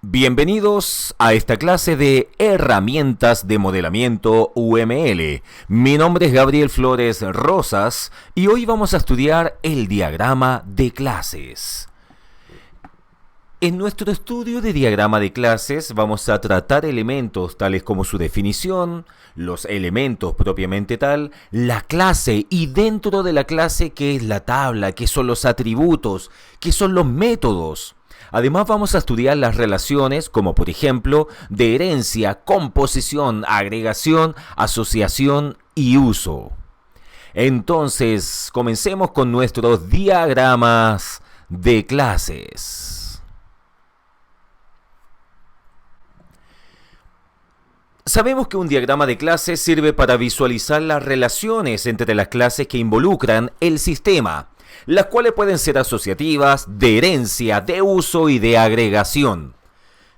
Bienvenidos a esta clase de herramientas de modelamiento UML. Mi nombre es Gabriel Flores Rosas y hoy vamos a estudiar el diagrama de clases. En nuestro estudio de diagrama de clases vamos a tratar elementos tales como su definición, los elementos propiamente tal, la clase y dentro de la clase qué es la tabla, qué son los atributos, qué son los métodos. Además vamos a estudiar las relaciones como por ejemplo de herencia, composición, agregación, asociación y uso. Entonces comencemos con nuestros diagramas de clases. Sabemos que un diagrama de clases sirve para visualizar las relaciones entre las clases que involucran el sistema, las cuales pueden ser asociativas, de herencia, de uso y de agregación.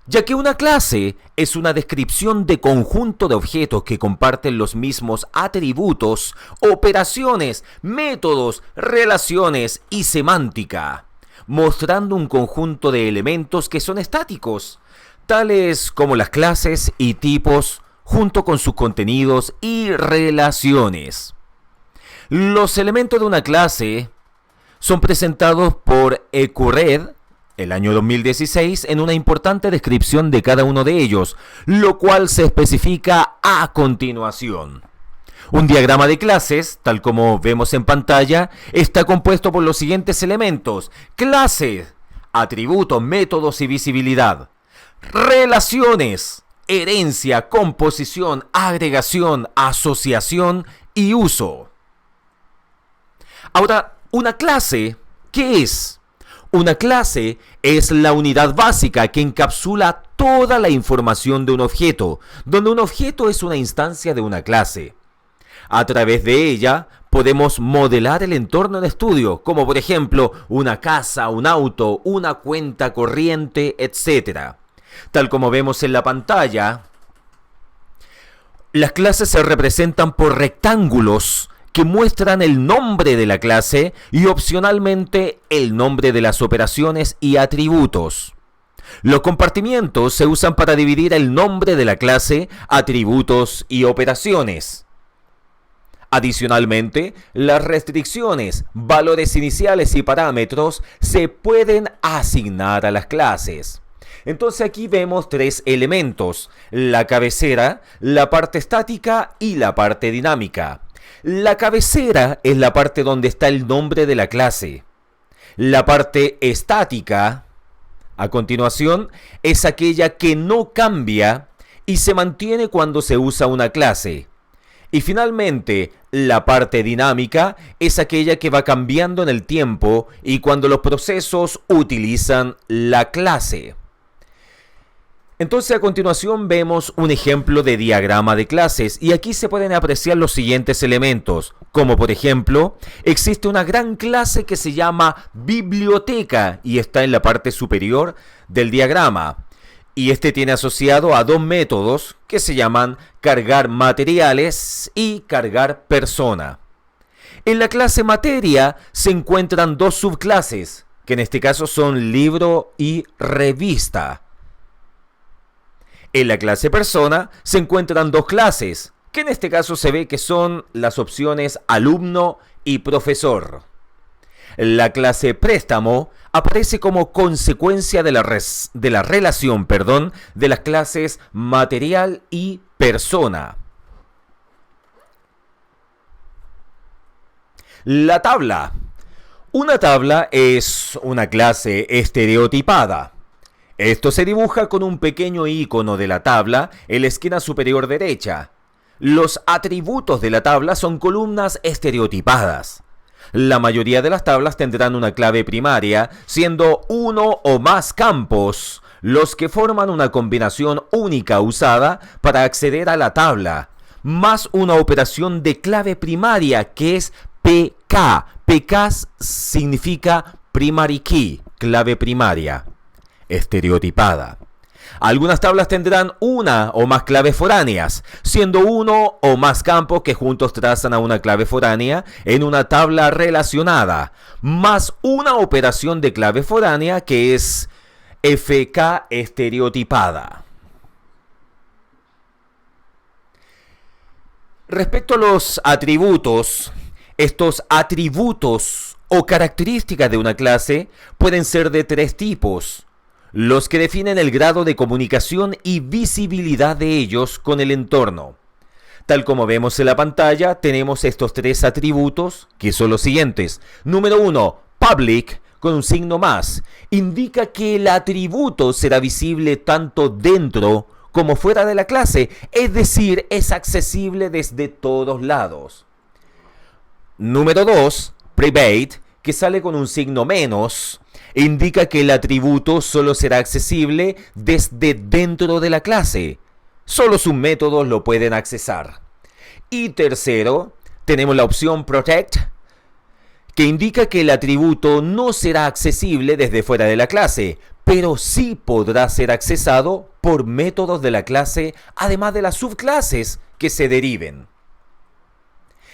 Ya que una clase es una descripción de conjunto de objetos que comparten los mismos atributos, operaciones, métodos, relaciones y semántica, mostrando un conjunto de elementos que son estáticos, tales como las clases y tipos, junto con sus contenidos y relaciones. Los elementos de una clase son presentados por Ecured, el año 2016, en una importante descripción de cada uno de ellos, lo cual se especifica a continuación. Un diagrama de clases, tal como vemos en pantalla, está compuesto por los siguientes elementos: clase, atributos, métodos y visibilidad. Relaciones, herencia, composición, agregación, asociación y uso. Ahora, una clase, ¿qué es? Una clase es la unidad básica que encapsula toda la información de un objeto, donde un objeto es una instancia de una clase. A través de ella podemos modelar el entorno en estudio, como por ejemplo una casa, un auto, una cuenta corriente, etc. Tal como vemos en la pantalla, las clases se representan por rectángulos que muestran el nombre de la clase y opcionalmente el nombre de las operaciones y atributos. Los compartimientos se usan para dividir el nombre de la clase, atributos y operaciones. Adicionalmente, las restricciones, valores iniciales y parámetros se pueden asignar a las clases. Entonces aquí vemos tres elementos: la cabecera, la parte estática y la parte dinámica. La cabecera es la parte donde está el nombre de la clase. La parte estática, a continuación, es aquella que no cambia y se mantiene cuando se usa una clase. Y finalmente, la parte dinámica es aquella que va cambiando en el tiempo y cuando los procesos utilizan la clase. Entonces a continuación vemos un ejemplo de diagrama de clases y aquí se pueden apreciar los siguientes elementos, como por ejemplo, existe una gran clase que se llama biblioteca y está en la parte superior del diagrama. Y este tiene asociado a dos métodos que se llaman cargar materiales y cargar persona. En la clase materia se encuentran dos subclases, que en este caso son libro y revista. En la clase persona se encuentran dos clases, que en este caso se ve que son las opciones alumno y profesor. La clase préstamo aparece como consecuencia de la relación de las clases material y persona. La tabla. Una tabla es una clase estereotipada. Esto se dibuja con un pequeño icono de la tabla en la esquina superior derecha. Los atributos de la tabla son columnas estereotipadas. La mayoría de las tablas tendrán una clave primaria, siendo uno o más campos los que forman una combinación única usada para acceder a la tabla, más una operación de clave primaria que es PK. PK significa primary key, clave primaria estereotipada. Algunas tablas tendrán una o más claves foráneas, siendo uno o más campos que juntos trazan a una clave foránea en una tabla relacionada, más una operación de clave foránea que es FK estereotipada. Respecto a los atributos, estos atributos o características de una clase pueden ser de tres tipos: los que definen el grado de comunicación y visibilidad de ellos con el entorno. Tal como vemos en la pantalla, tenemos estos tres atributos, que son los siguientes. Número 1, public, con un signo más. Indica que el atributo será visible tanto dentro como fuera de la clase, es decir, es accesible desde todos lados. Número 2, private, que sale con un signo menos, indica que el atributo solo será accesible desde dentro de la clase. Solo sus métodos lo pueden accesar. Y tercero, tenemos la opción protect, que indica que el atributo no será accesible desde fuera de la clase, pero sí podrá ser accesado por métodos de la clase, además de las subclases que se deriven.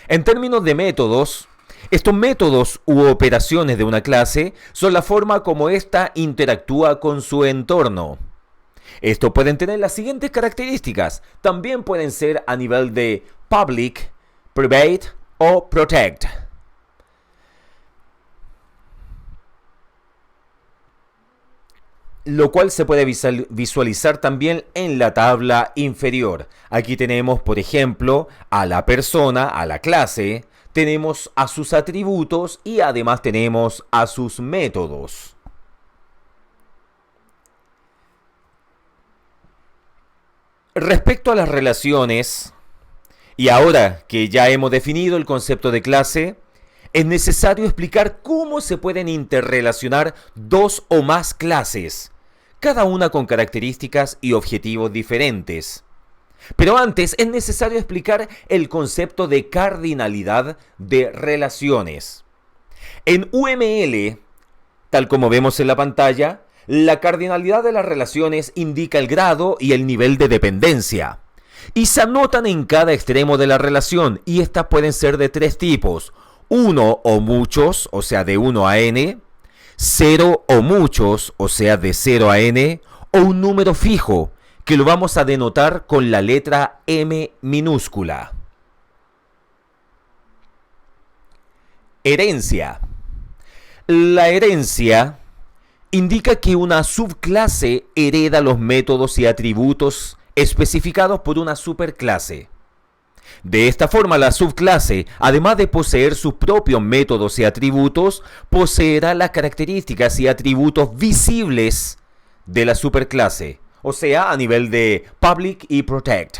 En términos de métodos, estos métodos u operaciones de una clase son la forma como ésta interactúa con su entorno. Estos pueden tener las siguientes características. También pueden ser a nivel de public, private o protect. Lo cual se puede visualizar también en la tabla inferior. Aquí tenemos, por ejemplo, a la persona, a la clase, tenemos a sus atributos y además tenemos a sus métodos. Respecto a las relaciones, y ahora que ya hemos definido el concepto de clase, es necesario explicar cómo se pueden interrelacionar dos o más clases, cada una con características y objetivos diferentes. Pero antes es necesario explicar el concepto de cardinalidad de relaciones. En UML, tal como vemos en la pantalla, la cardinalidad de las relaciones indica el grado y el nivel de dependencia. Y se anotan en cada extremo de la relación, y estas pueden ser de tres tipos: uno o muchos, o sea de 1 a n, 0 o muchos, o sea de 0 a n, o un número fijo, que lo vamos a denotar con la letra M minúscula. Herencia. La herencia indica que una subclase hereda los métodos y atributos especificados por una superclase. De esta forma, la subclase, además de poseer sus propios métodos y atributos, poseerá las características y atributos visibles de la superclase, o sea, a nivel de public y protect.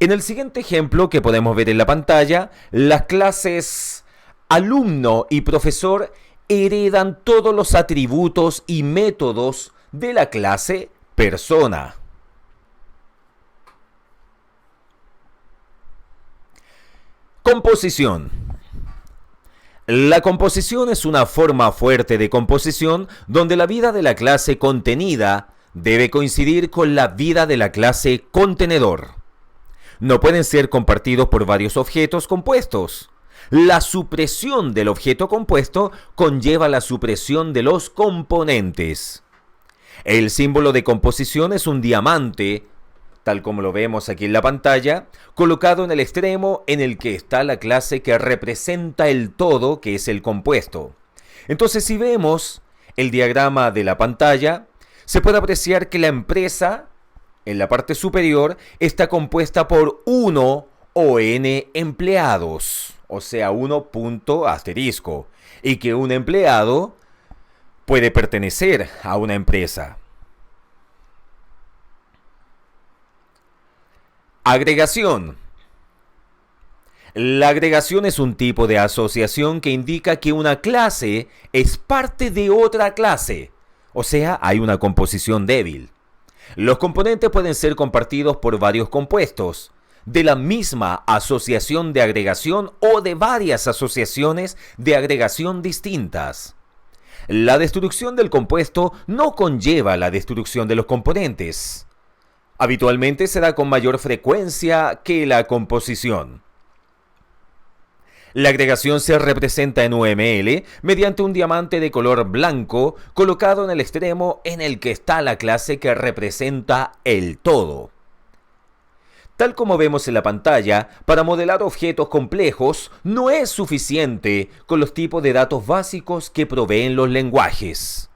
En el siguiente ejemplo que podemos ver en la pantalla, las clases alumno y profesor heredan todos los atributos y métodos de la clase persona. Composición. La composición es una forma fuerte de composición donde la vida de la clase contenida debe coincidir con la vida de la clase contenedor. No pueden ser compartidos por varios objetos compuestos. La supresión del objeto compuesto conlleva la supresión de los componentes. El símbolo de composición es un diamante, tal como lo vemos aquí en la pantalla, colocado en el extremo en el que está la clase que representa el todo, que es el compuesto. Entonces, si vemos el diagrama de la pantalla, se puede apreciar que la empresa, en la parte superior, está compuesta por 1 o n empleados, o sea, 1 punto asterisco, y que un empleado puede pertenecer a una empresa. Agregación. La agregación es un tipo de asociación que indica que una clase es parte de otra clase, o sea, hay una composición débil. Los componentes pueden ser compartidos por varios compuestos de la misma asociación de agregación o de varias asociaciones de agregación distintas. La destrucción del compuesto no conlleva la destrucción de los componentes. Habitualmente se da con mayor frecuencia que la composición. La agregación se representa en UML mediante un diamante de color blanco colocado en el extremo en el que está la clase que representa el todo. Tal como vemos en la pantalla, para modelar objetos complejos no es suficiente con los tipos de datos básicos que proveen los lenguajes.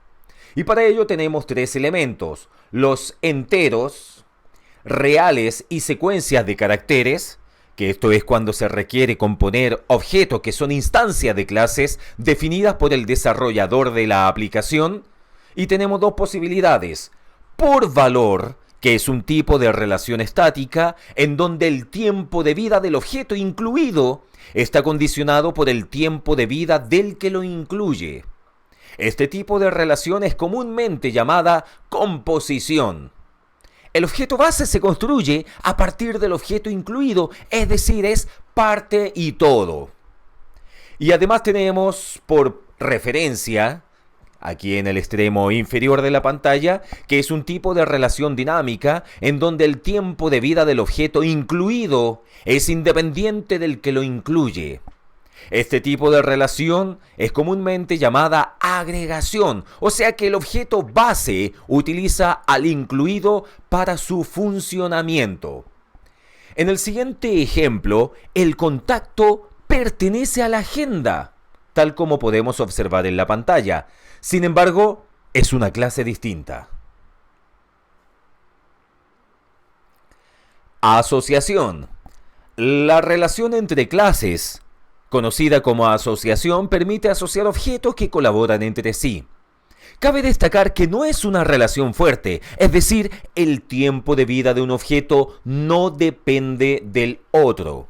Y para ello tenemos tres elementos: los enteros, reales y secuencias de caracteres, que esto es cuando se requiere componer objetos que son instancias de clases definidas por el desarrollador de la aplicación. Y tenemos dos posibilidades: por valor, que es un tipo de relación estática en donde el tiempo de vida del objeto incluido está condicionado por el tiempo de vida del que lo incluye. Este tipo de relación es comúnmente llamada composición. El objeto base se construye a partir del objeto incluido, es decir, es parte y todo. Y además tenemos por referencia, aquí en el extremo inferior de la pantalla, que es un tipo de relación dinámica en donde el tiempo de vida del objeto incluido es independiente del que lo incluye. Este tipo de relación es comúnmente llamada agregación, o sea que el objeto base utiliza al incluido para su funcionamiento. En el siguiente ejemplo, el contacto pertenece a la agenda, tal como podemos observar en la pantalla. Sin embargo, es una clase distinta. Asociación. La relación entre clases, conocida como asociación, permite asociar objetos que colaboran entre sí. Cabe destacar que no es una relación fuerte, es decir, el tiempo de vida de un objeto no depende del otro.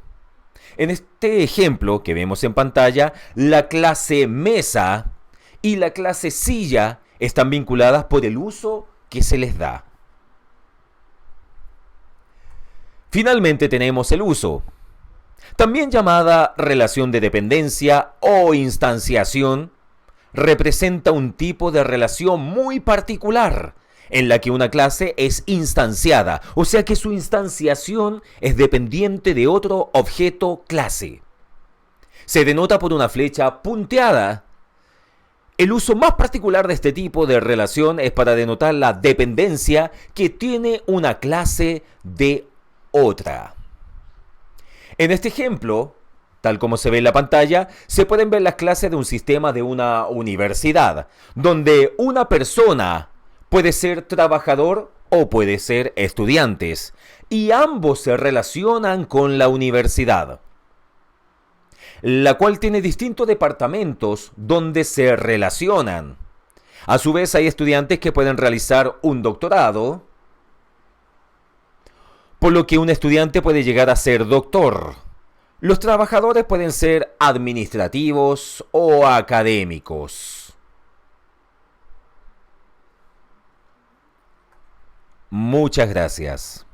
En este ejemplo que vemos en pantalla, la clase mesa y la clase silla están vinculadas por el uso que se les da. Finalmente tenemos el uso, también llamada relación de dependencia o instanciación. Representa un tipo de relación muy particular en la que una clase es instanciada, o sea que su instanciación es dependiente de otro objeto clase. Se denota por una flecha punteada. El uso más particular de este tipo de relación es para denotar la dependencia que tiene una clase de otra. En este ejemplo, tal como se ve en la pantalla, se pueden ver las clases de un sistema de una universidad, donde una persona puede ser trabajador o puede ser estudiantes, y ambos se relacionan con la universidad, la cual tiene distintos departamentos donde se relacionan. A su vez, hay estudiantes que pueden realizar un doctorado, por lo que un estudiante puede llegar a ser doctor. Los trabajadores pueden ser administrativos o académicos. Muchas gracias.